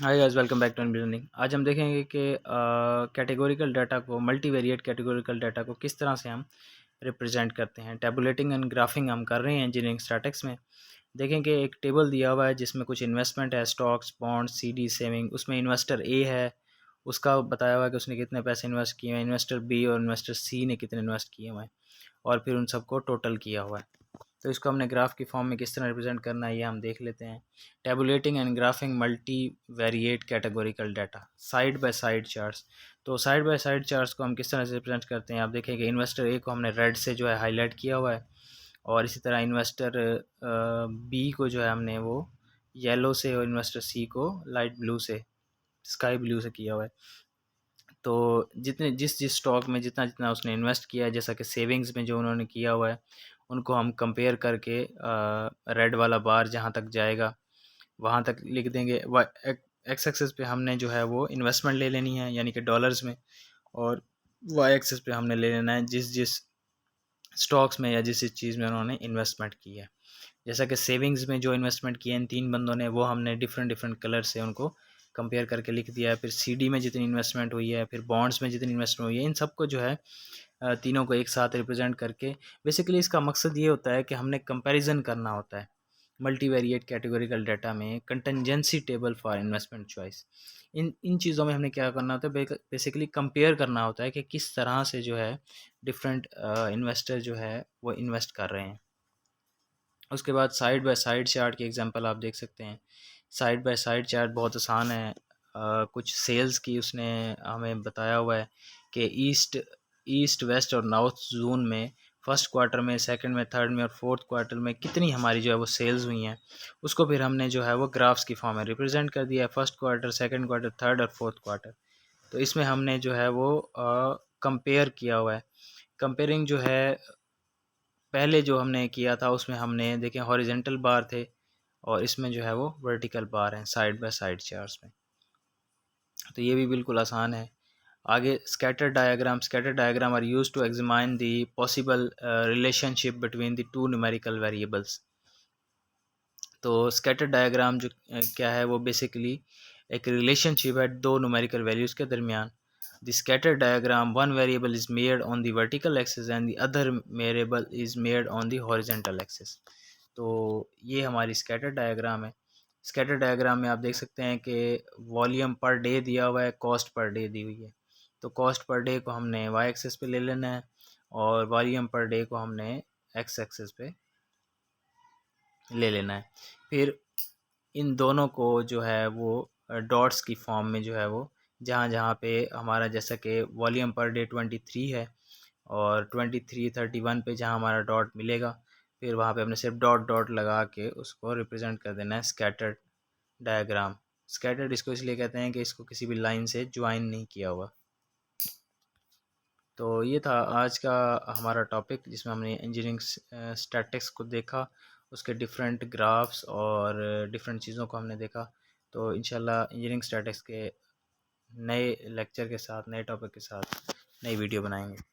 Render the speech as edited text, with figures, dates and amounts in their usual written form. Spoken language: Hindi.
Hi guys, welcome back to learning. आज हम देखेंगे कि कैटेगोरिकल डाटा को, मल्टीवेरिएट कैटेगोरिकल डाटा को किस तरह से हम रिप्रेजेंट करते हैं। टैबुलेटिंग एंड ग्राफिंग हम कर रहे हैं इंजीनियरिंग स्टैटिक्स में। देखेंगे एक टेबल दिया हुआ है जिसमें कुछ इन्वेस्टमेंट है, स्टॉक्स, बॉन्ड्स, सीडी, सेविंग। उसमें इन्वेस्टर ए है, उसका बताया हुआ है कि उसने कितने पैसे इन्वेस्ट किए हैं। इन्वेस्टर बी और इन्वेस्टर सी ने कितने इन्वेस्ट किए हुए हैं और फिर उन सबको टोटल किया हुआ है। तो इसको हमने ग्राफ की फॉर्म में किस तरह रिप्रेजेंट करना है ये हम देख लेते हैं। Tabulating and graphic multi variate categorical data, side by side charts. तो साइड बाय साइड चार्ट्स को हम किस तरह से रिप्रेजेंट करते हैं, आप देखेंगे इन्वेस्टर ए को हमने रेड से जो है हाईलाइट किया हुआ है और इसी तरह इन्वेस्टर बी को जो है हमने वो येलो से और इन्वेस्टर सी को लाइट ब्लू से, स्काई ब्लू से किया हुआ है। तो जितने जिस जिस स्टॉक में जितना जितना उसने इन्वेस्ट किया है, जैसा कि सेविंग्स में जो उन्होंने किया हुआ है, उनको हम कंपेयर करके रेड वाला बार जहाँ तक जाएगा वहाँ तक लिख देंगे। एक्स एक्सेस पे हमने जो है वो इन्वेस्टमेंट ले लेनी है, यानी कि डॉलर्स में, और वाई एक्सेस पे हमने ले लेना है जिस जिस स्टॉक्स में या जिस जिस चीज़ में उन्होंने इन्वेस्टमेंट की है। जैसा कि सेविंग्स में जो इन्वेस्टमेंट किए हैं इन तीन बंदों ने, वो हमने डिफरेंट डिफरेंट कलर से उनको कंपेयर करके लिख दिया है। फिर सीडी में जितनी इन्वेस्टमेंट हुई है, फिर बॉन्ड्स में जितनी इन्वेस्टमेंट हुई है, इन सबको जो है तीनों को एक साथ रिप्रेजेंट करके, बेसिकली इसका मकसद ये होता है कि हमने कंपैरिजन करना होता है मल्टीवेरिएट कैटेगोरिकल डाटा में। Contingency table for investment choice, इन इन चीज़ों में हमने क्या करना होता है, बेसिकली कंपेयर करना होता है कि किस तरह से जो है डिफरेंट इन्वेस्टर जो है वो इन्वेस्ट कर रहे हैं। उसके बाद साइड बाय साइड चार्ट की एग्जांपल आप देख सकते हैं। साइड बाय साइड चार्ट बहुत आसान है। कुछ सेल्स की उसने हमें बताया हुआ है कि ईस्ट ईस्ट वेस्ट और नॉर्थ जोन में फर्स्ट क्वार्टर में, सेकंड में, थर्ड में और फोर्थ क्वार्टर में कितनी हमारी जो है वो सेल्स हुई हैं। उसको फिर हमने जो है वो ग्राफ्स की फॉर्म में रिप्रेजेंट कर दिया है, first quarter, second quarter, third और फोर्थ क्वार्टर। तो इसमें हमने जो है वो कंपेयर किया हुआ है। कंपेयरिंग जो है, पहले जो हमने किया था उसमें हमने देखें हॉरिजेंटल बार थे और इसमें जो है वो वर्टिकल बार हैं साइड बाय साइड चार्ट्स में। तो ये भी बिल्कुल आसान है। आगे scatter diagram are used to examine the possible relationship between the two numerical variables. तो स्कैटर डायग्राम जो क्या है, वो बेसिकली एक रिलेशनशिप है दो न्यूमेरिकल वैल्यूज़ के दरमियान। The scatter diagram, one variable is made on the vertical axis and the other variable is made on the horizontal axis. तो ये हमारी स्कैटर डायग्राम है। स्कैटर डायग्राम में आप देख सकते हैं कि वॉल्यूम पर डे दिया हुआ है, कॉस्ट पर डे दी हुई है। तो कॉस्ट पर डे को हमने वाई एक्सिस पे ले लेना है और वॉल्यूम पर डे को हमने एक्स एक्सिस पे ले लेना है। फिर इन दोनों को जो है वो डॉट्स की फॉर्म में जो है वो, जहाँ जहाँ पे हमारा, जैसा कि वॉल्यूम पर डे 23 है और 23, 31 पे जहाँ हमारा डॉट मिलेगा, फिर वहाँ पे हमने सिर्फ डॉट डॉट लगा के उसको रिप्रेजेंट कर देना है स्कैटर्ड डायग्राम। स्कैटर्ड इसको इसलिए कहते हैं कि इसको किसी भी लाइन से ज्वाइन नहीं किया हुआ। तो ये था आज का हमारा टॉपिक जिसमें हमने इंजीनियरिंग स्टैटिक्स को देखा, उसके डिफरेंट ग्राफ्स और डिफरेंट चीज़ों को हमने देखा। तो इंशाल्लाह इंजीनियरिंग स्टैटिक्स के नए लेक्चर के साथ, नए टॉपिक के साथ नई वीडियो बनाएंगे।